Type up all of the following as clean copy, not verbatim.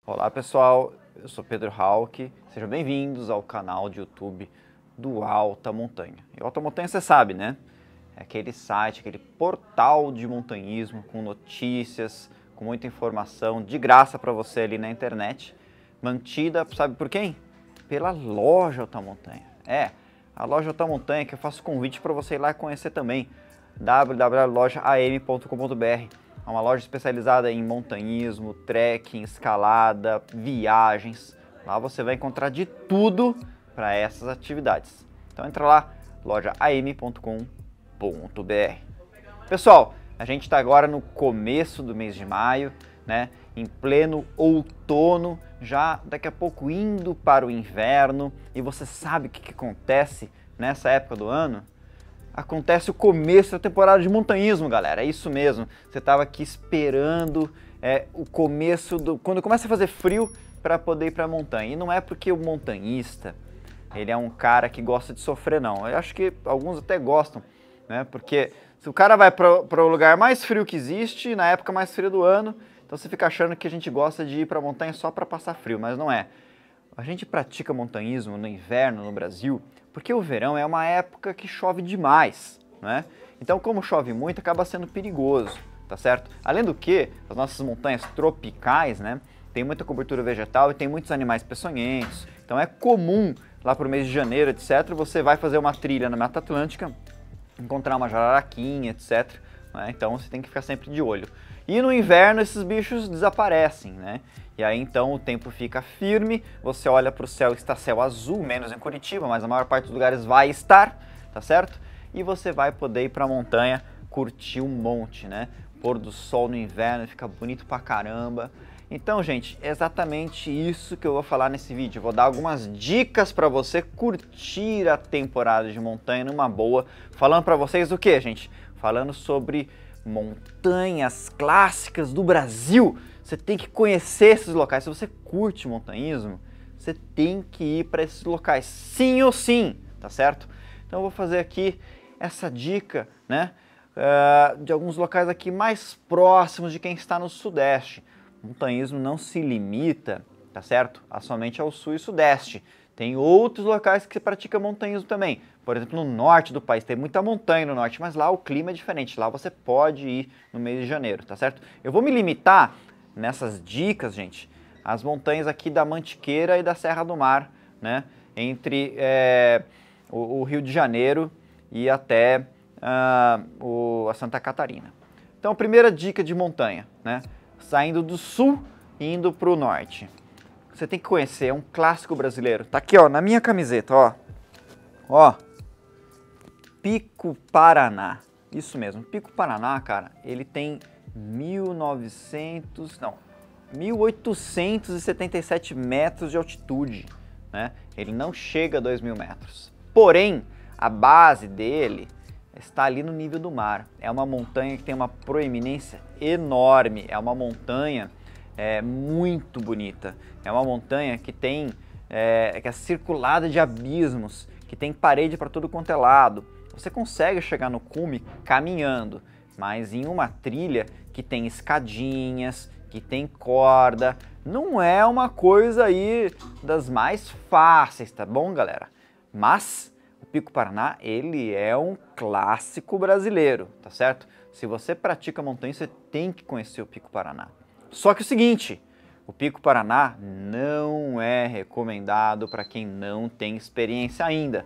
Olá pessoal, eu sou Pedro Hauck, sejam bem-vindos ao canal de YouTube do Alta Montanha. E Alta Montanha você sabe, né? É aquele site, aquele portal de montanhismo com notícias, com muita informação de graça para você ali na internet, mantida, sabe por quem? Pela loja Alta Montanha. É, a loja Alta Montanha que eu faço convite para você ir lá conhecer também, www.lojaam.com.br. É uma loja especializada em montanhismo, trekking, escalada, viagens. Lá você vai encontrar de tudo para essas atividades. Então entra lá, lojaam.com.br. Pessoal, a gente está agora no começo do mês de maio, né? Em pleno outono, já daqui a pouco indo para o inverno. E você sabe o que acontece nessa época do ano? Acontece o começo da temporada de montanhismo, galera, é isso mesmo. Você estava aqui esperando o começo, quando começa a fazer frio para poder ir para a montanha. E não é porque o montanhista, ele é um cara que gosta de sofrer, não. Eu acho que alguns até gostam, né? Porque se o cara vai para o lugar mais frio que existe, na época mais fria do ano, então você fica achando que a gente gosta de ir para a montanha só para passar frio, mas não é. A gente pratica montanhismo no inverno no Brasil porque o verão é uma época que chove demais, né? Então, como chove muito, acaba sendo perigoso, tá certo? Além do que, as nossas montanhas tropicais, né, tem muita cobertura vegetal e tem muitos animais peçonhentos. Então é comum, lá pro mês de janeiro, etc., você vai fazer uma trilha na Mata Atlântica, encontrar uma jararaquinha, etc., né? Então você tem que ficar sempre de olho. E no inverno esses bichos desaparecem, né? E aí então o tempo fica firme, você olha para o céu, está céu azul, menos em Curitiba, mas a maior parte dos lugares vai estar, tá certo? E você vai poder ir para a montanha curtir um monte, né? Pôr do sol no inverno, fica bonito pra caramba. Então, gente, é exatamente isso que eu vou falar nesse vídeo. Eu vou dar algumas dicas para você curtir a temporada de montanha numa boa. Falando para vocês o que, gente? Falando sobre montanhas clássicas do Brasil. Você tem que conhecer esses locais. Se você curte montanhismo, você tem que ir para esses locais, sim ou sim, tá certo? Então eu vou fazer aqui essa dica, né, de alguns locais aqui mais próximos de quem está no Sudeste. O montanhismo não se limita, tá certo, a somente ao Sul e Sudeste. Tem outros locais que se pratica montanhismo também. Por exemplo, no norte do país, tem muita montanha no norte, mas lá o clima é diferente. Lá você pode ir no mês de janeiro, tá certo? Eu vou me limitar nessas dicas, gente, as montanhas aqui da Mantiqueira e da Serra do Mar, né? Entre o Rio de Janeiro e até a Santa Catarina. Então, a primeira dica de montanha, né? Saindo do sul e indo para o norte. Você tem que conhecer, é um clássico brasileiro. Tá aqui, ó, na minha camiseta, ó. Ó, Pico Paraná. Isso mesmo, Pico Paraná, cara, ele tem 1.877 metros de altitude, né? Ele não chega a 2.000 metros. Porém, a base dele está ali no nível do mar. É uma montanha que tem uma proeminência enorme. É uma montanha muito bonita. É uma montanha que tem que é circulada de abismos, que tem parede para todo quanto é lado. Você consegue chegar no cume caminhando, mas em uma trilha que tem escadinhas, que tem corda, não é uma coisa aí das mais fáceis, tá bom, galera? Mas o Pico Paraná, ele é um clássico brasileiro, tá certo? Se você pratica montanha, você tem que conhecer o Pico Paraná. Só que é o seguinte, O Pico Paraná não é recomendado para quem não tem experiência ainda.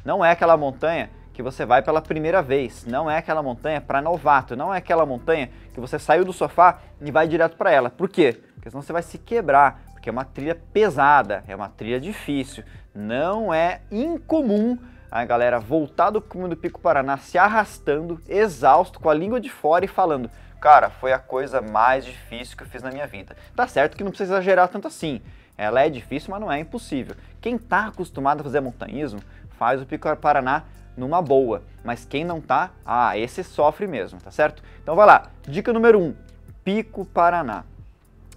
Não é aquela montanha que você vai pela primeira vez, não é aquela montanha para novato, não é aquela montanha que você saiu do sofá e vai direto para ela. Por quê? Porque senão você vai se quebrar, porque é uma trilha pesada, é uma trilha difícil. Não é incomum a galera voltar do cume do Pico Paraná se arrastando, exausto, com a língua de fora e falando: cara, foi a coisa mais difícil que eu fiz na minha vida. Tá certo que não precisa exagerar tanto assim. Ela é difícil, mas não é impossível. Quem tá acostumado a fazer montanhismo, faz o Pico Paraná numa boa. Mas quem não tá, esse sofre mesmo, tá certo? Então vai lá. Dica número 1, Pico Paraná.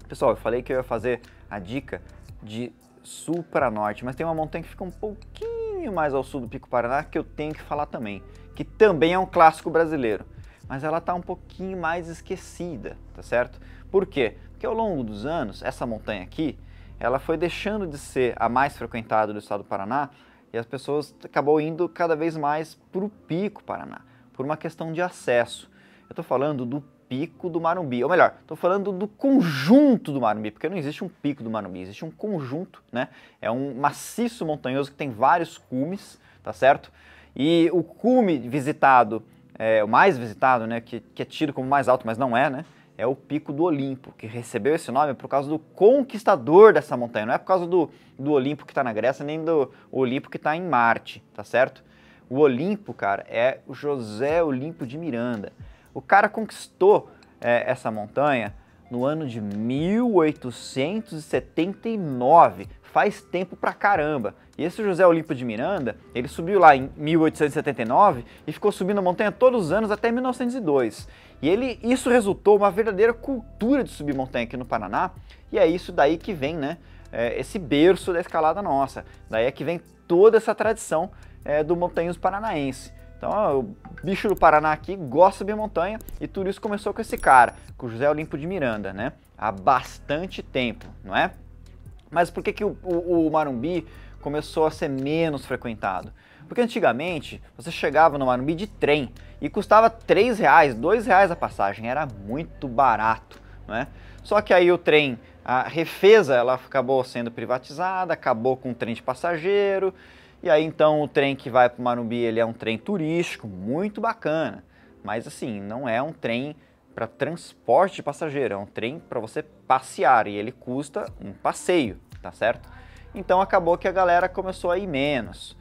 Pessoal, eu falei que eu ia fazer a dica de sul para norte, mas tem uma montanha que fica um pouquinho mais ao sul do Pico Paraná que eu tenho que falar também, que também é um clássico brasileiro. Mas ela está um pouquinho mais esquecida, tá certo? Por quê? Porque ao longo dos anos, essa montanha aqui, ela foi deixando de ser a mais frequentada do estado do Paraná e as pessoas acabou indo cada vez mais para o Pico Paraná, por uma questão de acesso. Eu estou falando do Pico do Marumbi, ou melhor, estou falando do conjunto do Marumbi, porque não existe um pico do Marumbi, existe um conjunto, né? É um maciço montanhoso que tem vários cumes, tá certo? E o cume visitado, o mais visitado, né, que é tido como mais alto, mas não é, né? É o Pico do Olimpo, que recebeu esse nome por causa do conquistador dessa montanha, não é por causa do Olimpo que está na Grécia, nem do Olimpo que está em Marte, tá certo? O Olimpo, cara, é o José Olímpio de Miranda. O cara conquistou essa montanha no ano de 1879, faz tempo pra caramba. E esse José Olímpio de Miranda, ele subiu lá em 1879 e ficou subindo a montanha todos os anos até 1902. E isso resultou uma verdadeira cultura de subir montanha aqui no Paraná, e é isso daí que vem, né, esse berço da escalada nossa. Daí é que vem toda essa tradição do montanhismo paranaense. Então, o bicho do Paraná aqui gosta de subir montanha e tudo isso começou com esse cara, com o José Olímpio de Miranda, né? Há bastante tempo, não é? Mas por que o Marumbi começou a ser menos frequentado? Porque antigamente você chegava no Marumbi de trem e custava R$3, R$2 a passagem, era muito barato, não é? Só que aí o trem, a Refesa, ela acabou sendo privatizada, acabou com o trem de passageiro. E aí então o trem que vai para o Marumbi, ele é um trem turístico, muito bacana, mas assim, não é um trem para transporte de passageiro, é um trem para você passear e ele custa um passeio, tá certo? Então acabou que a galera começou a ir menos.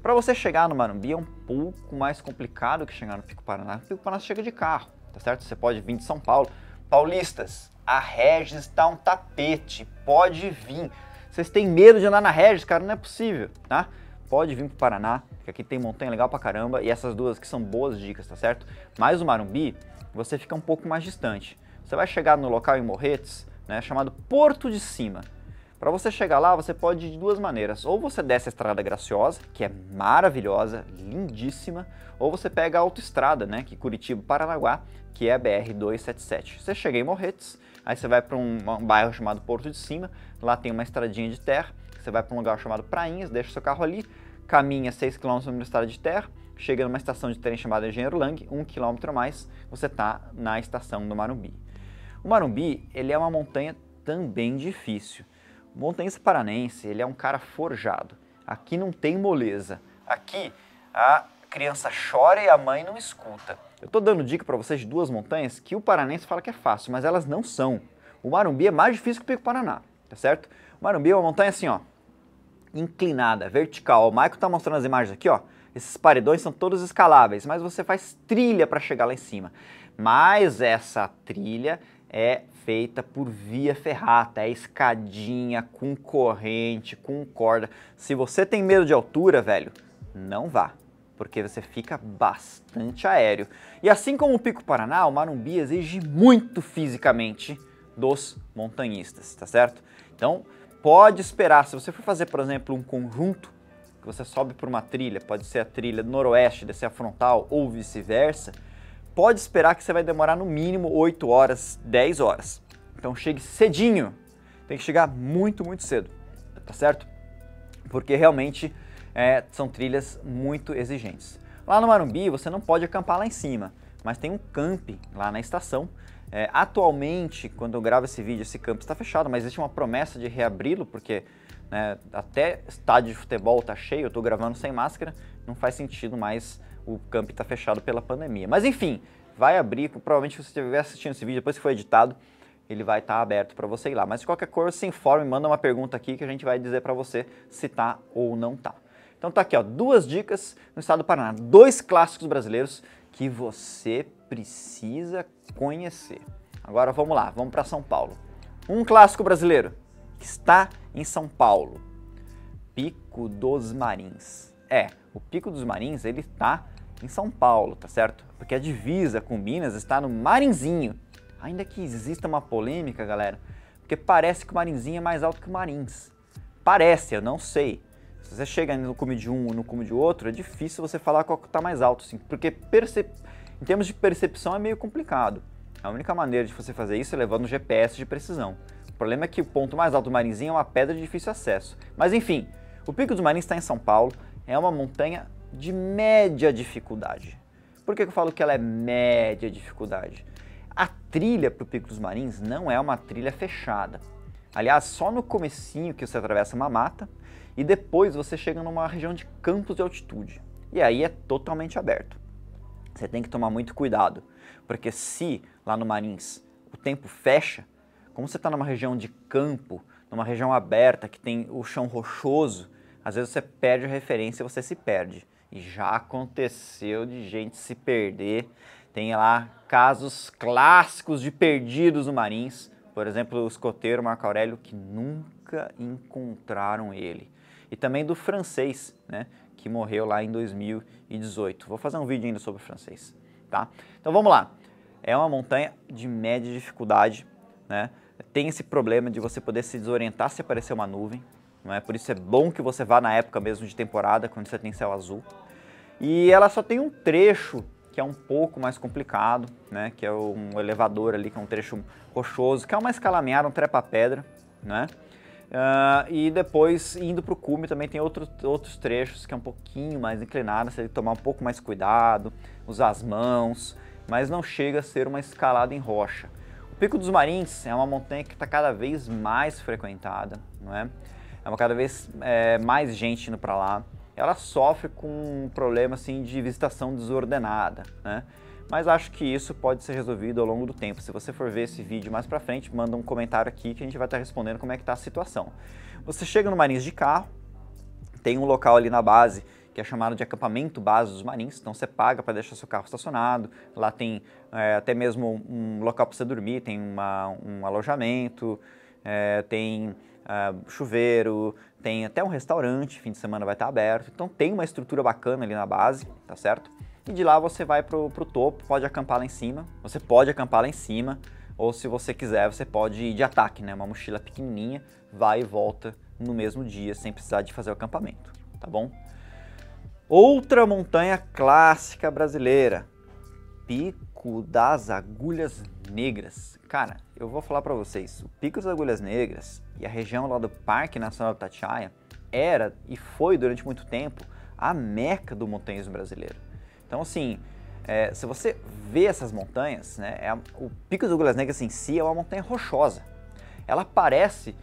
Para você chegar no Marumbi é um pouco mais complicado que chegar no Pico Paraná. O Pico Paraná chega de carro, tá certo? Você pode vir de São Paulo. Paulistas, a Regis está um tapete, pode vir. Vocês têm medo de andar na Regis, cara? Não é possível, tá? Pode vir pro Paraná, que aqui tem montanha legal pra caramba, e essas duas aqui são boas dicas, tá certo? Mas o Marumbi, você fica um pouco mais distante. Você vai chegar no local em Morretes, né, chamado Porto de Cima. Para você chegar lá, você pode ir de duas maneiras. Ou você desce a Estrada Graciosa, que é maravilhosa, lindíssima, ou você pega a autoestrada, né, que Curitiba-Paranaguá, que é a BR-277. Você chega em Morretes, aí você vai para um bairro chamado Porto de Cima, lá tem uma estradinha de terra, você vai para um lugar chamado Prainhas, deixa o seu carro ali, caminha 6 km numa estrada de terra, chega numa estação de trem chamada Engenheiro Lang, 1 km a mais, você está na estação do Marumbi. O Marumbi, ele é uma montanha também difícil. O montanhista paranense, ele é um cara forjado. Aqui não tem moleza. Aqui a criança chora e a mãe não escuta. Eu estou dando dica para vocês de duas montanhas que o paranense fala que é fácil, mas elas não são. O Marumbi é mais difícil que o Pico Paraná, tá certo? O Marumbi é uma montanha assim, ó, inclinada, vertical. O Michael está mostrando as imagens aqui, ó. Esses paredões são todos escaláveis, mas você faz trilha para chegar lá em cima. Mas essa trilha é feita por via ferrata, é escadinha, com corrente, com corda. Se você tem medo de altura, velho, não vá, porque você fica bastante aéreo. E assim como o Pico Paraná, o Marumbi exige muito fisicamente dos montanhistas, tá certo? Então, pode esperar, se você for fazer, por exemplo, um conjunto, que você sobe por uma trilha, pode ser a trilha do noroeste, descer a frontal ou vice-versa, pode esperar que você vai demorar no mínimo 8 horas, 10 horas. Então chegue cedinho, tem que chegar muito, muito cedo, tá certo? Porque realmente são trilhas muito exigentes. Lá no Marumbi você não pode acampar lá em cima, mas tem um camping lá na estação, Atualmente, quando eu gravo esse vídeo, esse campo está fechado, mas existe uma promessa de reabri-lo, porque né, até estádio de futebol está cheio, eu estou gravando sem máscara, não faz sentido mais o campo está fechado pela pandemia. Mas enfim, vai abrir, provavelmente se você estiver assistindo esse vídeo, depois que for editado, ele vai estar aberto para você ir lá. Mas de qualquer coisa, se informe, manda uma pergunta aqui que a gente vai dizer para você se tá ou não tá. Então tá aqui, ó, 2 dicas no estado do Paraná, 2 clássicos brasileiros que você precisa conhecer. Agora vamos lá, vamos para São Paulo. Um clássico brasileiro que está em São Paulo, Pico dos Marins. O Pico dos Marins, ele está em São Paulo, tá certo? Porque a divisa com Minas está no Marinzinho. Ainda que exista uma polêmica, galera, porque parece que o Marinzinho é mais alto que o Marins. Parece, eu não sei. Se você chega no cume de um ou no cume de outro, é difícil você falar qual que está mais alto, assim, porque em termos de percepção é meio complicado. A única maneira de você fazer isso é levando um GPS de precisão. O problema é que o ponto mais alto do Marinzinho é uma pedra de difícil acesso. Mas enfim, o Pico dos Marins está em São Paulo, é uma montanha de média dificuldade. Por que eu falo que ela é média dificuldade? A trilha para o Pico dos Marins não é uma trilha fechada. Aliás, só no comecinho que você atravessa uma mata e depois você chega numa região de campos de altitude. E aí é totalmente aberto. Você tem que tomar muito cuidado, porque se lá no Marins o tempo fecha, como você está numa região de campo, numa região aberta que tem o chão rochoso, às vezes você perde a referência e você se perde. E já aconteceu de gente se perder. Tem lá casos clássicos de perdidos no Marins. Por exemplo, o escoteiro Marco Aurélio, que nunca encontraram ele. E também do francês, né, que morreu lá em 2018. Vou fazer um vídeo ainda sobre o francês, tá? Então vamos lá. É uma montanha de média dificuldade, né? Tem esse problema de você poder se desorientar se aparecer uma nuvem, não é? Por isso é bom que você vá na época mesmo de temporada, quando você tem céu azul. E ela só tem um trecho que é um pouco mais complicado, né? Que é um elevador ali, que é um trecho rochoso, que é uma escalameada, um trepa-pedra, né? E depois, indo para o cume, também tem outros trechos que é um pouquinho mais inclinado, você tem que tomar um pouco mais cuidado, usar as mãos, mas não chega a ser uma escalada em rocha. O Pico dos Marins é uma montanha que está cada vez mais frequentada, não é? É uma cada vez mais gente indo para lá. Ela sofre com um problema assim, de visitação desordenada, né? Mas acho que isso pode ser resolvido ao longo do tempo. Se você for ver esse vídeo mais pra frente, manda um comentário aqui que a gente vai estar respondendo como é que tá a situação. Você chega no Marins de carro, tem um local ali na base que é chamado de acampamento base dos Marins, então você paga para deixar seu carro estacionado, lá tem até mesmo um local para você dormir, tem um alojamento, tem chuveiro, tem até um restaurante, fim de semana vai estar aberto, então tem uma estrutura bacana ali na base, tá certo? E de lá você vai pro topo, pode acampar lá em cima, você pode acampar lá em cima, ou se você quiser, você pode ir de ataque, né? Uma mochila pequenininha, vai e volta no mesmo dia, sem precisar de fazer o acampamento, tá bom? Outra montanha clássica brasileira, Pico das Agulhas Negras. Cara, eu vou falar pra vocês, o Pico das Agulhas Negras e a região lá do Parque Nacional do Itatiaia era e foi durante muito tempo a meca do montanhismo brasileiro. Então assim, se você vê essas montanhas, né, o Pico das Agulhas Negras em si é uma montanha rochosa. Ela parece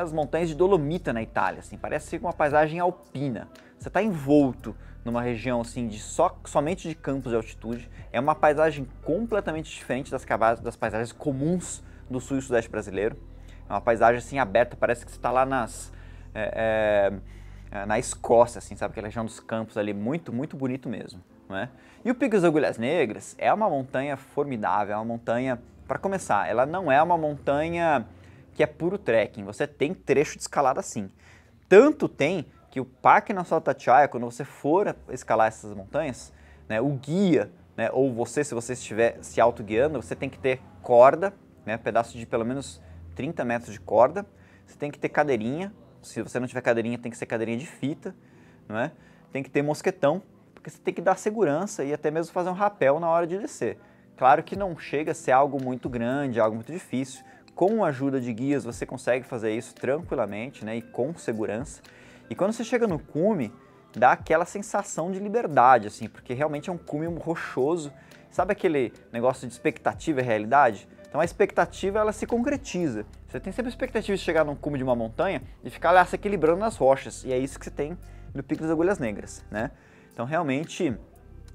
as montanhas de Dolomita na Itália, assim, parece uma paisagem alpina. Você está envolto numa região assim somente de campos de altitude. É uma paisagem completamente diferente das paisagens comuns do sul e sudeste brasileiro. É uma paisagem assim aberta, parece que você está lá na Escócia, assim, sabe? Aquela região dos campos ali, muito, muito bonito mesmo. Não é? E o Pico das Agulhas Negras é uma montanha formidável, é uma montanha, para começar, ela não é uma montanha que é puro trekking, você tem trecho de escalada sim. Tanto tem que o Parque Nacional do Itatiaia, quando você for escalar essas montanhas, né, o guia, né, ou você, se você estiver se autoguiando, você tem que ter corda, né, pedaço de pelo menos 30 metros de corda, você tem que ter cadeirinha, se você não tiver cadeirinha, tem que ser cadeirinha de fita, não é? Tem que ter mosquetão, porque você tem que dar segurança e até mesmo fazer um rapel na hora de descer. Claro que não chega a ser algo muito grande, algo muito difícil. Com a ajuda de guias você consegue fazer isso tranquilamente, né, e com segurança. E quando você chega no cume, dá aquela sensação de liberdade, assim, porque realmente é um cume rochoso. Sabe aquele negócio de expectativa e realidade? Então a expectativa, ela se concretiza. Você tem sempre a expectativa de chegar num cume de uma montanha e ficar lá se equilibrando nas rochas. E é isso que você tem no Pico das Agulhas Negras, né? Então realmente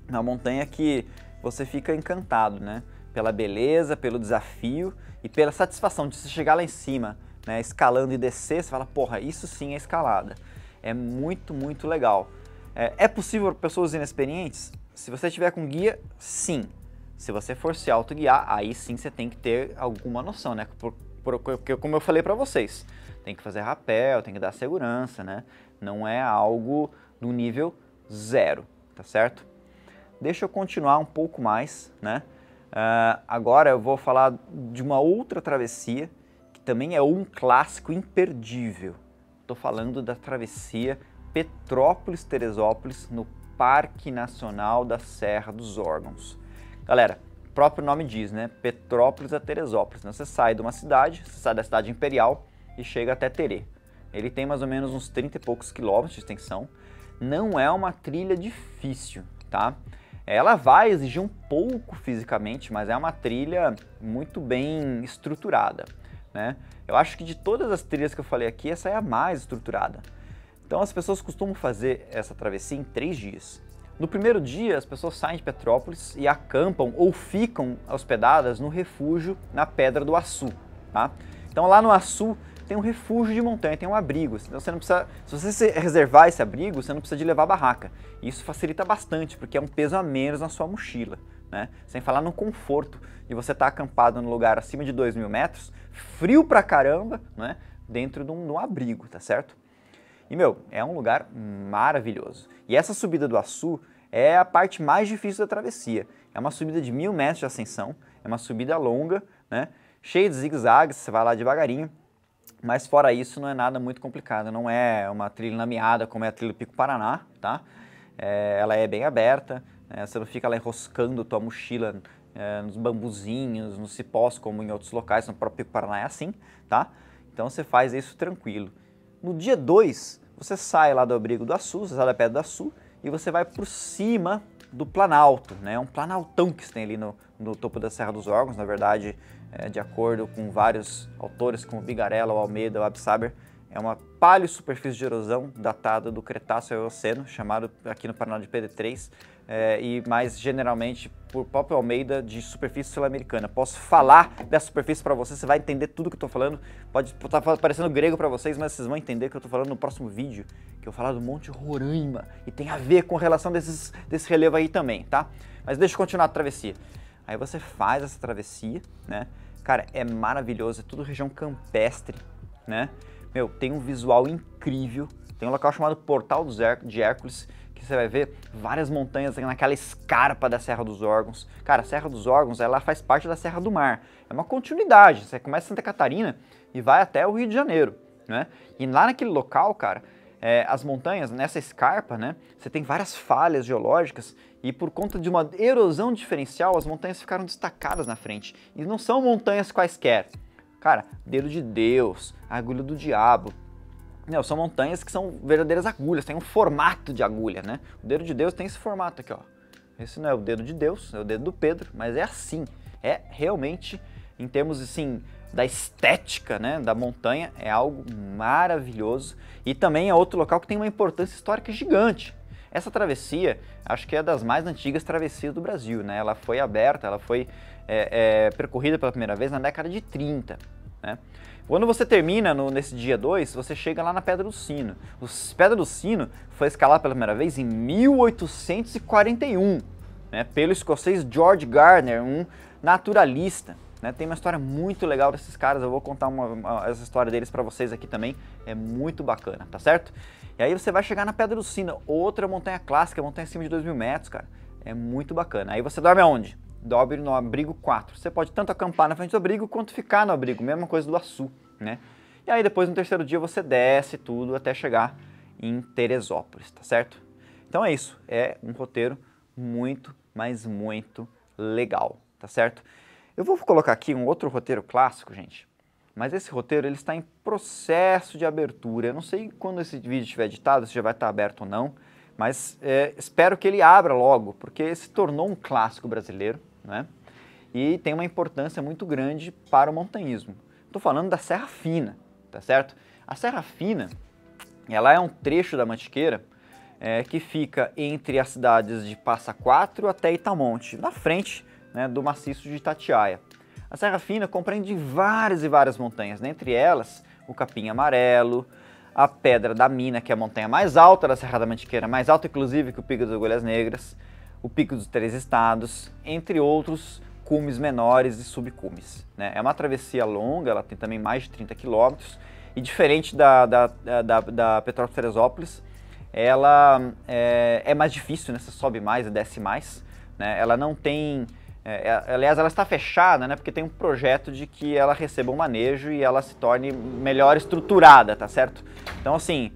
é uma montanha que você fica encantado, né? Pela beleza, pelo desafio e pela satisfação de você chegar lá em cima, né? Escalando e descer, você fala, porra, isso sim é escalada. É muito, muito legal. É possível para pessoas inexperientes? Se você tiver com guia, sim. Se você for se autoguiar, aí sim você tem que ter alguma noção, né? Porque como eu falei para vocês, tem que fazer rapel, tem que dar segurança, né? Não é algo do nível 0, tá certo? Deixa eu continuar um pouco mais, né? Agora eu vou falar de uma outra travessia, que também é um clássico imperdível. Estou falando da travessia Petrópolis-Teresópolis no Parque Nacional da Serra dos Órgãos. Galera, o próprio nome diz, né? Petrópolis a Teresópolis. Você sai de uma cidade, você sai da cidade imperial e chega até Terê. Ele tem mais ou menos uns 30 e poucos quilômetros de extensão. Não é uma trilha difícil, tá? Ela vai exigir um pouco fisicamente, mas é uma trilha muito bem estruturada, né? Eu acho que de todas as trilhas que eu falei aqui, essa é a mais estruturada. Então as pessoas costumam fazer essa travessia em 3 dias. No primeiro dia, as pessoas saem de Petrópolis e acampam ou ficam hospedadas no refúgio na Pedra do Açu, tá? Então lá no Açu tem um refúgio de montanha, tem um abrigo. Então você não precisa, se você reservar esse abrigo, você não precisa de levar barraca. Isso facilita bastante, porque é um peso a menos na sua mochila, né? Sem falar no conforto de você estar acampado num lugar acima de 2.000 metros, frio pra caramba, né? Dentro de um abrigo, tá certo? E, meu, é um lugar maravilhoso. E essa subida do Açu é a parte mais difícil da travessia. É uma subida de 1.000 metros de ascensão, é uma subida longa, né? Cheia de zigue-zagues, você vai lá devagarinho. Mas fora isso, não é nada muito complicado. Não é uma trilha lameada como é a trilha do Pico Paraná, tá? Ela é bem aberta, né? Você não fica lá enroscando tua mochila nos bambuzinhos, nos cipós, como em outros locais, no próprio Pico Paraná é assim, tá? Então você faz isso tranquilo. No dia 2, você sai lá do abrigo do Açu, você sai da Pedra do Açu e você vai por cima do Planalto, né? Um planaltão que você tem ali no topo da Serra dos Órgãos, na verdade, de acordo com vários autores, como Bigarella, o Almeida, o Absaber, é uma paleosuperfície de erosão datada do Cretáceo ao Eoceno, chamado aqui no Paraná de PD3, e mais generalmente por próprio Almeida de superfície sul-americana. Posso falar dessa superfície para você vai entender tudo que eu estou falando. Pode estar parecendo grego para vocês, mas vocês vão entender o que eu estou falando no próximo vídeo, que eu vou falar do Monte Roraima, e tem a ver com relação desse relevo aí também, tá? Mas deixa eu continuar a travessia. Aí você faz essa travessia, né? Cara, é maravilhoso, é tudo região campestre, né? Meu, tem um visual incrível, tem um local chamado Portal de Hércules, que você vai ver várias montanhas naquela escarpa da Serra dos Órgãos. Cara, a Serra dos Órgãos, ela faz parte da Serra do Mar, é uma continuidade, você começa em Santa Catarina e vai até o Rio de Janeiro, né? E lá naquele local, cara, as montanhas, nessa escarpa, né, você tem várias falhas geológicas e por conta de uma erosão diferencial, as montanhas ficaram destacadas na frente. E não são montanhas quaisquer. Cara, Dedo de Deus, Agulha do Diabo. Não, são montanhas que são verdadeiras agulhas, tem um formato de agulha, né? O Dedo de Deus tem esse formato aqui, ó. Esse não é o Dedo de Deus, é o Dedo do Pedro, mas é assim. É realmente, em termos assim, da estética, né, da montanha, é algo maravilhoso. E também é outro local que tem uma importância histórica gigante. Essa travessia, acho que é das mais antigas travessias do Brasil, né? Ela foi aberta, ela foi percorrida pela primeira vez na década de 30, né? Quando você termina nesse dia 2, você chega lá na Pedra do Sino. Pedra do Sino foi escalada pela primeira vez em 1841, né, pelo escocês George Gardner, um naturalista. Né? Tem uma história muito legal desses caras, eu vou contar essa história deles para vocês aqui também, é muito bacana, tá certo? E aí você vai chegar na Pedra do Sino, outra montanha clássica, montanha acima de 2.000 metros, cara, é muito bacana. Aí você dorme aonde? Dorme no abrigo 4. Você pode tanto acampar na frente do abrigo quanto ficar no abrigo, mesma coisa do Açu, né? E aí depois no terceiro dia você desce tudo até chegar em Teresópolis, tá certo? Então é isso, é um roteiro muito, mas muito legal, tá certo? Eu vou colocar aqui um outro roteiro clássico, gente, mas esse roteiro ele está em processo de abertura. Eu não sei quando esse vídeo estiver editado, se já vai estar aberto ou não, Mas espero que ele abra logo, porque se tornou um clássico brasileiro, né? E tem uma importância muito grande para o montanhismo. Estou falando da Serra Fina, tá certo? A Serra Fina, ela é um trecho da Mantiqueira que fica entre as cidades de Passa Quatro até Itamonte, na frente, né, do maciço de Itatiaia. A Serra Fina compreende várias e várias montanhas, dentre elas o Capim Amarelo, a Pedra da Mina, que é a montanha mais alta da Serra da Mantiqueira, mais alta inclusive que o Pico das Agulhas Negras, o Pico dos Três Estados, entre outros cumes menores e subcumes, né? É uma travessia longa, ela tem também mais de 30 quilômetros, e diferente da Petrópolis-Teresópolis, ela é mais difícil, né? Você sobe mais e desce mais, né? Ela não tem... aliás, ela está fechada, né? Porque tem um projeto de que ela receba um manejo e ela se torne melhor estruturada, tá certo? Então, assim,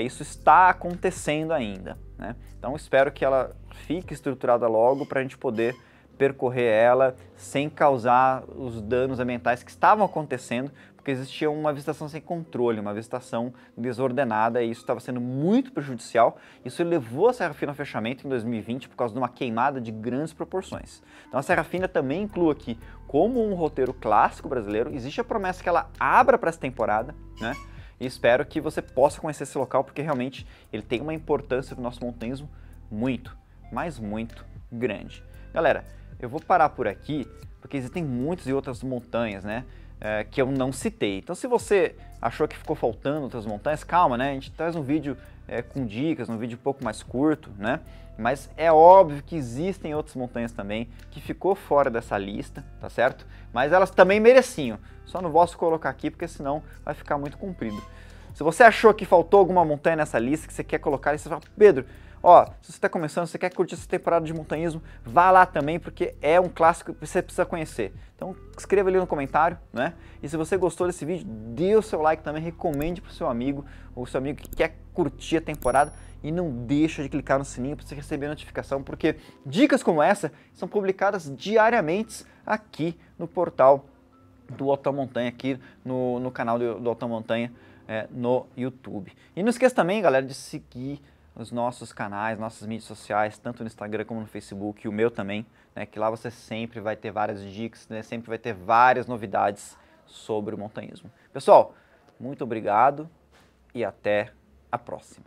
isso está acontecendo ainda, né? Então, espero que ela fique estruturada logo para a gente poder percorrer ela sem causar os danos ambientais que estavam acontecendo, porque existia uma visitação sem controle, uma visitação desordenada, e isso estava sendo muito prejudicial. Isso levou a Serra Fina ao fechamento em 2020 por causa de uma queimada de grandes proporções. Então a Serra Fina também inclui aqui, como um roteiro clássico brasileiro, existe a promessa que ela abra para essa temporada, né? E espero que você possa conhecer esse local, porque realmente ele tem uma importância para o nosso montanhismo muito, mas muito grande. Galera, eu vou parar por aqui, porque existem muitas e outras montanhas, né, que eu não citei. Então, se você achou que ficou faltando outras montanhas, calma, né, a gente traz um vídeo com dicas, um vídeo um pouco mais curto, né, mas é óbvio que existem outras montanhas também que ficou fora dessa lista, tá certo? Mas elas também mereciam, só não posso colocar aqui porque senão vai ficar muito comprido. Se você achou que faltou alguma montanha nessa lista que você quer colocar, você fala, Pedro, ó, se você está começando, você quer curtir essa temporada de montanhismo, vá lá também, porque é um clássico que você precisa conhecer. Então escreva ali no comentário, né? E se você gostou desse vídeo, dê o seu like também, recomende para o seu amigo, ou seu amigo que quer curtir a temporada, e não deixa de clicar no sininho para você receber a notificação, porque dicas como essa são publicadas diariamente aqui no portal do Alta Montanha, aqui no canal do Alta Montanha, no YouTube. E não esqueça também, galera, de seguir os nossos canais, nossas mídias sociais, tanto no Instagram como no Facebook, e o meu também, né, que lá você sempre vai ter várias dicas, né, sempre vai ter várias novidades sobre o montanhismo. Pessoal, muito obrigado e até a próxima.